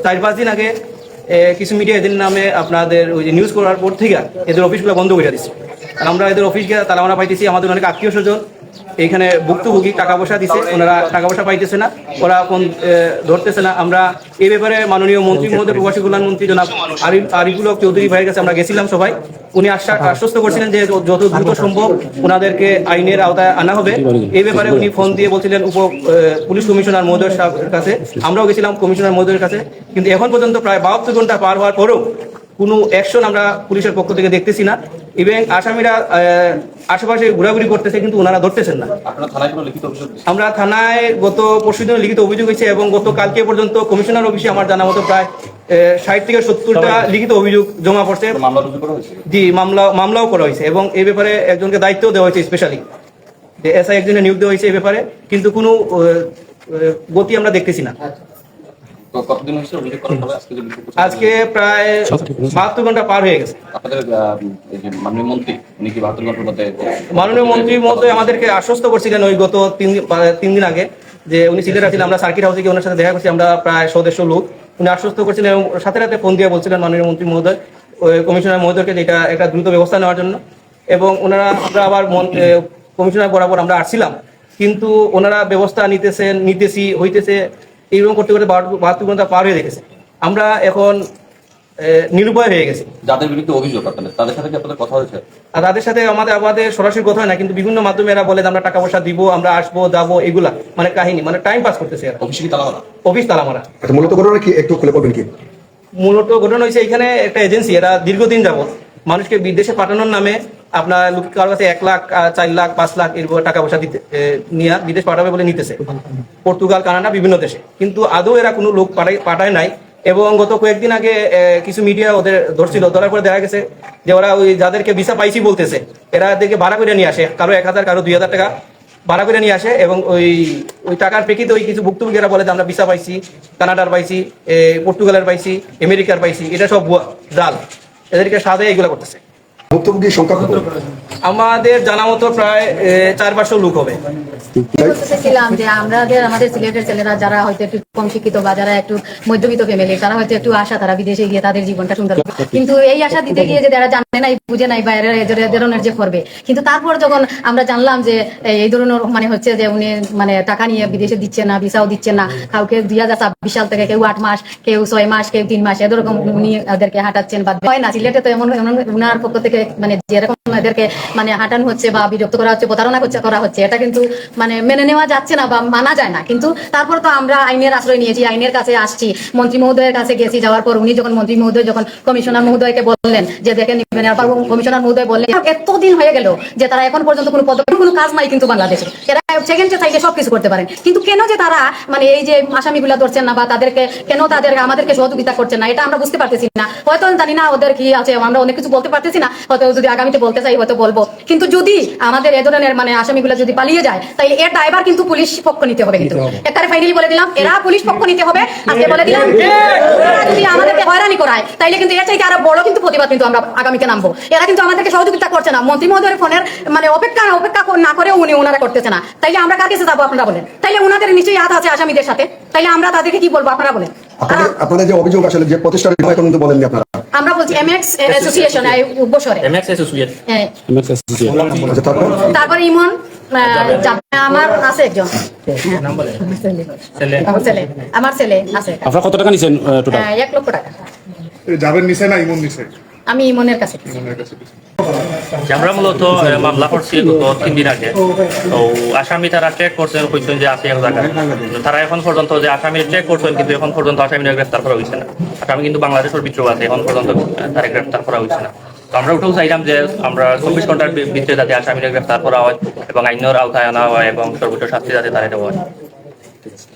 4-5 দিন আগে কিছু মিডিয়া এদের নামে আপনাদের ওই যে নিউজ করার পর থেকে এদের অফিসগুলো বন্ধ করে দিচ্ছে। আর আমরা এদের অফিসকে তালা মারা পাইতেছি, আমাদের অনেক আত্মীয় স্বজন এইখানে ভুক্তভোগী টাকা পয়সা দিচ্ছে, ওনারা টাকা পয়সা পাইতেছে না, ওরা ফোন ধরতেছে না। আমরা এই ব্যাপারে মাননীয় মন্ত্রী মহোদয়, প্রবাসী কল্যাণ মন্ত্রী জনাব আরিফুল হক চৌধুরী ভাইয়ের কাছে আমরা গেছিলাম সবাই। উনি আশ্বস্ত করছিলেন যে যত দ্রুত সম্ভব ওনাদেরকে আইনের আওতায় আনা হবে। এই ব্যাপারে উনি ফোন দিয়ে বলছিলেন পুলিশ কমিশনার মহোদয়ের কাছে। আমরাও গেছিলাম কমিশনার মহোদয়ের কাছে, কিন্তু এখন পর্যন্ত প্রায় 72 ঘন্টা পার হওয়ার পরেও কোনো অ্যাকশন আমরা পুলিশের পক্ষ থেকে দেখতেছি না। ইভেন আসামিরা আশেপাশে ঘোরাঘুরি করতেছে, কিন্তু ওনারা ধরতেছেন না। আমরা থানায় গত পরশুদিন লিখিত অভিযোগ হয়েছে, এবং গত কালকে পর্যন্ত কমিশনার অফিসে আমার জানা মতো প্রায় 60 থেকে 70টা লিখিত অভিযোগ জমা পড়ছে। জি, মামলাও করা হয়েছে, এবং এই ব্যাপারে একজনকে দায়িত্বও দেওয়া হয়েছে, স্পেশালি যে এসআই একজনের নিয়োগ দেওয়া হয়েছে এই ব্যাপারে, কিন্তু কোনো গতি আমরা দেখতেছি না। আজকে প্রায় 72 ঘন্টা পার হয়ে গেছে। মাননীয় মন্ত্রী মহোদয় আমাদেরকে আশ্বস্ত করছিলেন ওই গত 3 দিন আগে, যে উনি সিলেটে আছিলেন, আমরা সার্কিট হাউসে গিয়ে ওনার সাথে দেখা করছি, আমরা প্রায় 100-150 লোক। উনি আশ্বস্ত করছিলেন এবং সাথে সাথে ফোন দিয়ে বলছিলেন মাননীয় মন্ত্রী মহোদয়, কমিশনার মহোদয়কে এটা একটা দ্রুত ব্যবস্থা নেওয়ার জন্য। এবং ওনারা আমরা আবার কমিশনার বরাবর আমরা আসছিলাম, কিন্তু ওনারা ব্যবস্থা নিতেছি হইতেছে, এইরকম করতে করতে 72 ঘন্টা পার হয়ে গেছে। আমরা এখন নিরুপায় হয়ে গেছি। যাদের বিরুদ্ধে অভিযোগ তাদের সাথে কি আপনাদের কথা হয়েছে? আর তাদের সাথে আমাদের সরাসরি কথা হয় না, কিন্তু বিভিন্ন মাধ্যমে এরা বলে আমরা টাকা পয়সা দিব, আমরা আসবো যাবো, এগুলা মানে কাহিনী, মানে টাইম পাস করতেছে এরা। অফিস কি তালা মারা? অফিস তালা মারা। আচ্ছা, মূলত ঘটনা কি একটু খুলে বলবেন কি? মূলত ঘটনা হয়েছে, এখানে একটা এজেন্সি, এরা দীর্ঘদিন যাবত মানুষকে বিদেশে পাঠানোর নামে আপনার কারোর কাছে 1 লাখ, 4 লাখ, 5 লাখ এরকম টাকা পয়সা নিয়ে বিদেশ পাঠাবে বলে নিতেছে, পর্তুগাল, কানাডা, বিভিন্ন দেশে। কিন্তু আদৌ এরা কোনো লোক পাঠায় নাই। এবং গত কয়েকদিন আগে কিছু মিডিয়া ওদের ধরছিল, ধরার পরে দেখা গেছে যে ওরা ওই যাদেরকে ভিসা পাইছি বলতেছে, এরা এদেরকে ভাড়া করে নিয়ে আসে, কারো 1000, কারো 2000 টাকা ভাড়া করে নিয়ে আসে, এবং ওই টাকার প্রেক্ষিতে ওই কিছু ভুক্তভোগীরা বলে যে আমরা ভিসা পাইছি, কানাডার পাইছি, পর্তুগালের পাইছি, আমেরিকার পাইছি। এটা সব জাল, এদেরকে সাদে এগুলো করতেছে। ভুক্তভোগীর সংখ্যা কত? আমাদের জানা মতো প্রায় 400-500 লোক হবে। বলতেছিলাম যে আমাদের সিলেটের ছেলেরা যারা হয়তো একটু কম শিক্ষিত বা যারা একটু মধ্যবিত্ত ফ্যামিলি, তারা হয়তো একটু আশা, তারা বিদেশে গিয়ে তাদের জীবনটা সুন্দর, কিন্তু এই আশা দিতে গিয়ে যে তারা জানে নাই, বুঝে নাই, বা এ ধরনের যে করবে। কিন্তু তারপর যখন আমরা জানলাম যে এই ধরনের মানে হচ্ছে যে উনি মানে টাকা নিয়ে বিদেশে দিচ্ছে না, ভিসাও দিচ্ছেন না, কাউকে 2026 সাল থেকে কেউ 8 মাস, কেউ 6 মাস, কেউ 3 মাস এরকম উনি ওদেরকে হাঁটাচ্ছেন। বা হয় না, সিলেটে তো এমন উনার পক্ষ থেকে মানে যেরকম এদেরকে মানে হাঁটানো হচ্ছে বা বিরক্ত করা হচ্ছে, প্রতারণা করা হচ্ছে, এটা কিন্তু মানে মেনে নেওয়া যাচ্ছে না বা মানা যায় না। কিন্তু তারপর তো আমরা আইনের আশ্রয় নিয়েছি, আইনের কাছে আসছি, মন্ত্রী মহোদয়ের কাছে গেছি। যাওয়ার পর উনি যখন মন্ত্রী মহোদয় যখন কমিশনার মহোদয়কে বললেন যে দেখেন, কমিশনার মহোদয় বললেন এতদিন হয়ে গেল যে তারা এখন পর্যন্ত কোনো পদক্ষেপ, কোনো কাজ নাই কিন্তু বাংলাদেশে। এরা সেকেন্ডে চাইলে সবকিছু করতে পারেন, কিন্তু কেন যে তারা মানে এই যে আসামিগুলা ধরছেন না বা তাদেরকে কেন আমাদেরকে সহযোগিতা করছেন না, এটা আমরা বুঝতে পারতেছি না। হয়তো জানি না ওদের কি আছে, আমরা অনেক কিছু বলতে পারতেছি না, হয়তো যদি আগামীতে বলতে চাই হয়তো বলবো। কিন্তু যদি আমাদের এ ধরনের মানে আসামিগুলা যদি পালিয়ে যায়, তাহলে এর ড্রাইভার কিন্তু পুলিশ পক্ষ নিতে হবে। কিন্তু একটা ফাইনালি বলে দিলাম, এরা পুলিশ পক্ষ নিতে হবে। আজকে বলে দিলাম, যদি আমাদেরকে হয়রানি করায় তাইলে কিন্তু এর চাইতে আরো বড় কিন্তু প্রতিবাদ কিন্তু আমরা আগামীতে নামবো। এরা কিন্তু আমাদেরকে সহযোগিতা করছে না, মন্ত্রী মহোদয়ের ফোনের মানে অপেক্ষা না করে ওনারা করতেছে না। তাইলে আমরা কার কাছে যাবো আপনারা বলেন? তাইলে ওনাদের নিশ্চয়ই হাত আছে আসামিদের সাথে, তাইলে আমরা তাদেরকে কি বলবো আপনারা বলেন? আপনাদের যে অভিযোগ আসলে যে প্রতিষ্ঠানের বিষয় কিন্তু বলেননি আপনারা। আমরা বলছি এমএক্স অ্যাসোসিয়েশন উপসরে এমএক্স অ্যাসোসিয়েট। হ্যাঁ, তারপর ইমন আমার আছে একজন, আমার ছেলে আছে। আপনারা কত টাকা নিছেন টোটাল? 1 লক্ষ টাকা। যাবেন নিছে না ইমন নিছে? আমি ইমনের কাছে। আমরা মূলত মামলা করছি গত 3 দিন আগে। তো আসামি তারা চেক করছেন, কইছেন যে আছে এক জায়গায়। তারা এখন পর্যন্ত যে আসামি চেক করছেন, কিন্তু এখন পর্যন্ত আসামিরা গ্রেফতার করা হয়েছে না। আসামি কিন্তু বাংলাদেশের ভিতরে আছে, এখন পর্যন্ত তারা গ্রেফতার করা হয়েছে না। তো আমরা ওটাও চাইলাম যে আমরা 24 ঘন্টার ভিতরে যাতে আসামিরা গ্রেফতার করা হয় এবং আইনের আওতায় আনা হয় এবং সর্বোচ্চ শাস্তি যাতে তারা দেওয়া হয়। ঠিক আছে।